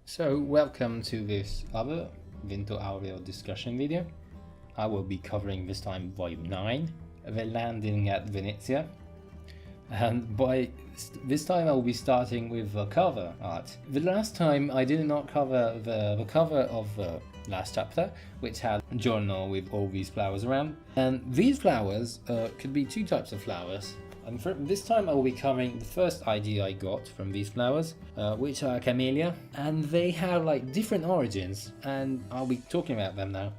So welcome to this other Vento Aureo discussion video. I will be covering this time volume 9, the landing at Venezia. And by this time I will be starting with the cover art. The last time I did not cover the cover of the last chapter, which had a journal with all these flowers around. And these flowers could be two types of flowers. And for this time I will be covering the first idea I got from these flowers, which are camellia, and they have like different origins, and I'll be talking about them now.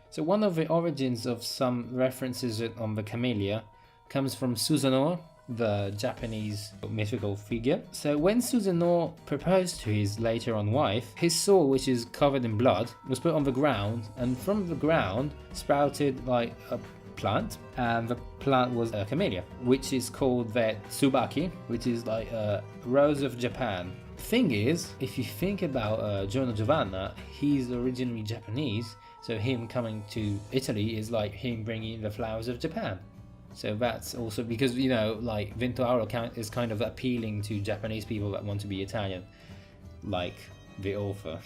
So one of the origins of some references on the camellia comes from Susanoo, the Japanese mythical figure. So when Susanoo proposed to his later on wife, his sword, which is covered in blood, was put on the ground, and from the ground sprouted like a plant, and the plant was a camellia, which is called the tsubaki, which is like a rose of Japan. Thing is, if you think about Giorno Giovanna, he's originally Japanese, so him coming to Italy is like him bringing the flowers of Japan. So that's also because, you know, like Vento Aureo is kind of appealing to Japanese people that want to be Italian, like the author.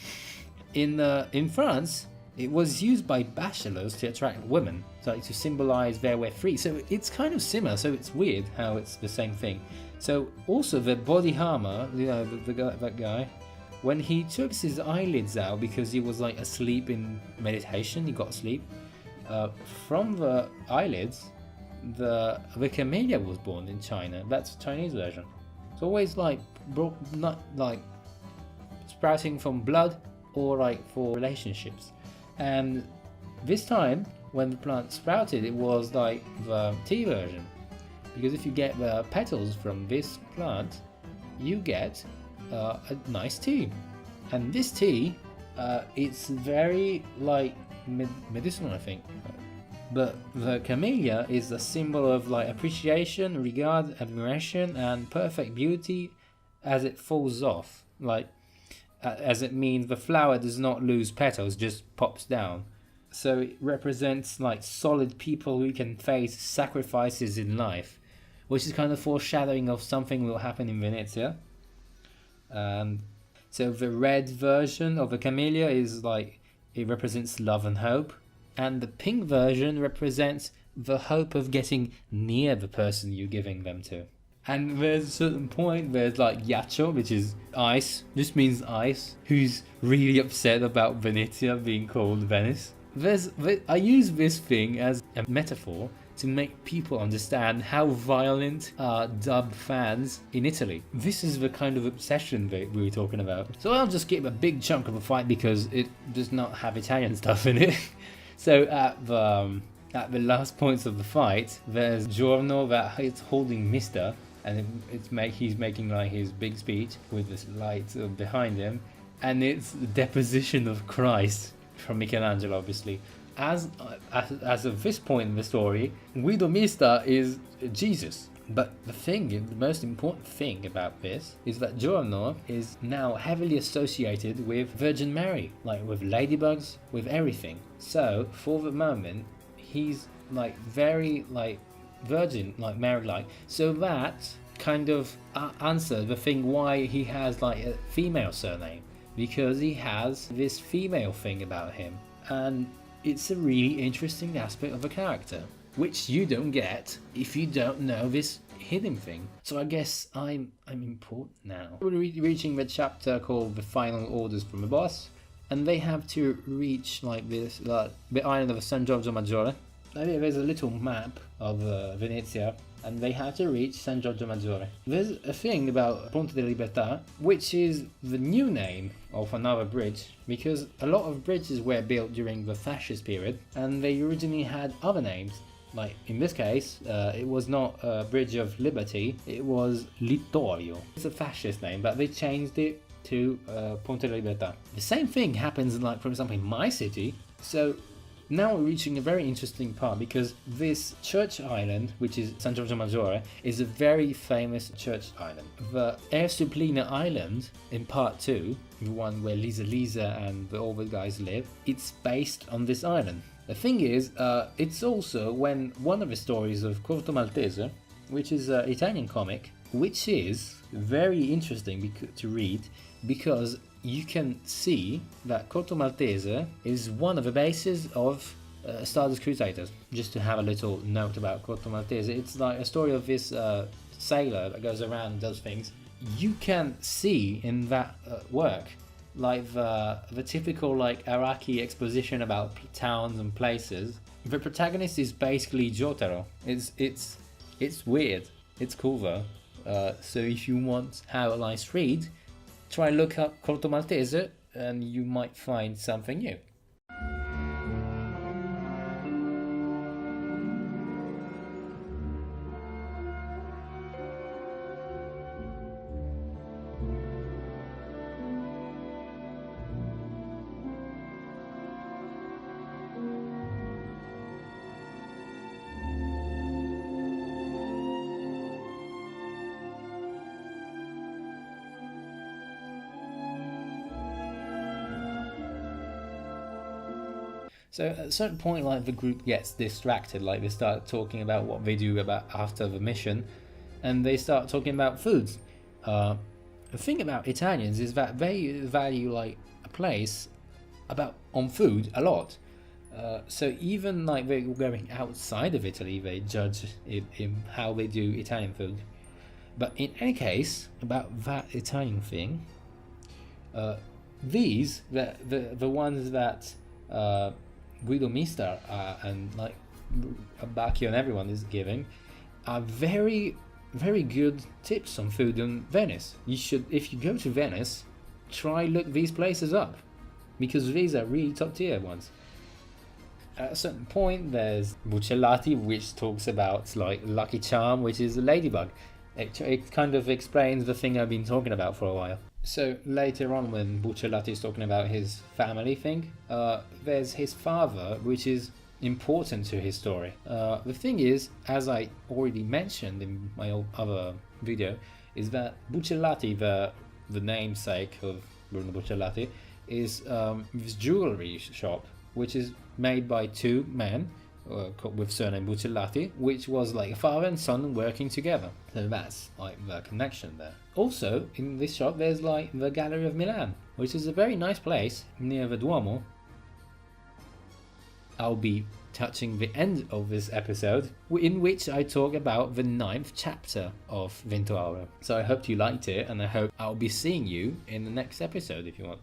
In France, it was used by bachelors to attract women, so like to symbolize they were free. So it's kind of similar, so it's weird how it's the same thing. So also the Bodhidharma, you know, that guy, when he took his eyelids out because he was like asleep in meditation, he got asleep, from the eyelids, the camellia was born in China. That's the Chinese version. It's always like not like sprouting from blood or like for relationships. And this time, when the plant sprouted, it was like the tea version. Because if you get the petals from this plant, you get a nice tea. And this tea, it's very like medicinal, I think. But the camellia is a symbol of like appreciation, regard, admiration, and perfect beauty as it falls off. Like, as it means the flower does not lose petals, just pops down. So it represents like solid people who can face sacrifices in life, which is kind of foreshadowing of something will happen in Venezia. And so the red version of the camellia is like, it represents love and hope, and the pink version represents the hope of getting near the person you're giving them to. And there's a certain point there's like Ghiaccio, which is ice, just means ice, who's really upset about Venezia being called Venice. I use this thing as a metaphor to make people understand how violent are dub fans in Italy. This is the kind of obsession that we were talking about. So I'll just skip a big chunk of the fight because it does not have Italian stuff in it. So at the last points of the fight, there's Giorno that is holding Mista, and he's making like his big speech with this light behind him, and it's the deposition of Christ from Michelangelo, obviously. As of this point in the story, Guido Mista is Jesus. But the most important thing about this is that Giorno is now heavily associated with Virgin Mary, like with ladybugs, with everything. So for the moment, he's like very like virgin, like Mary-like. So that kind of answers the thing why he has like a female surname, because he has this female thing about him, and it's a really interesting aspect of the character, which you don't get if you don't know this hidden thing. So I guess I'm important now. We're reaching the chapter called The Final Orders from the Boss, and they have to reach like this, the island of San Giorgio Maggiore. There's a little map of Venezia, and they have to reach San Giorgio Maggiore. There's a thing about Ponte della Libertà, which is the new name of another bridge, because a lot of bridges were built during the fascist period, and they originally had other names. Like in this case, it was not Bridge of Liberty, it was Littorio. It's a fascist name, but they changed it to Ponte della Libertà. The same thing happens in, like, for example, in my city. So now we're reaching a very interesting part, because this church island, which is San Giorgio Maggiore, is a very famous church island. The Air Supplina Island in part 2, the one where Lisa and all the guys live, it's based on this island. The thing is, it's also when one of the stories of Corto Maltese, which is an Italian comic, which is very interesting to read, because you can see that Corto Maltese is one of the bases of Stardust Crusaders. Just to have a little note about Corto Maltese, it's like a story of this sailor that goes around and does things. You can see in that work like the typical like Iraqi exposition about towns and places. The protagonist is basically Jotaro. It's weird. It's cool though. So if you want have a nice read, try look up Corto Maltese and you might find something new. So at a certain point, like the group gets distracted, like they start talking about what they do about after the mission, and they start talking about foods. The thing about Italians is that they value like a place on food a lot. So even like they're going outside of Italy, they judge it in how they do Italian food. But in any case, about that Italian thing, these the ones that Guido Mista and like Bacchio and everyone is giving are very, very good tips on food in Venice. You should, if you go to Venice, try look these places up because these are really top tier ones. At a certain point, there's Buccellati, which talks about like Lucky Charm, which is a ladybug. It kind of explains the thing I've been talking about for a while. So later on, when Buccellati is talking about his family thing, there's his father, which is important to his story. The thing is, as I already mentioned in my other video, is that Buccellati, the namesake of Bruno Buccellati, is this jewelry shop, which is made by two men with surname Buccellati, which was like a father and son working together. So that's like the connection there. Also, in this shop, there's like the Gallery of Milan, which is a very nice place near the Duomo. I'll be touching the end of this episode, in which I talk about the 9th chapter of Vento Aureo. So I hope you liked it, and I hope I'll be seeing you in the next episode if you want.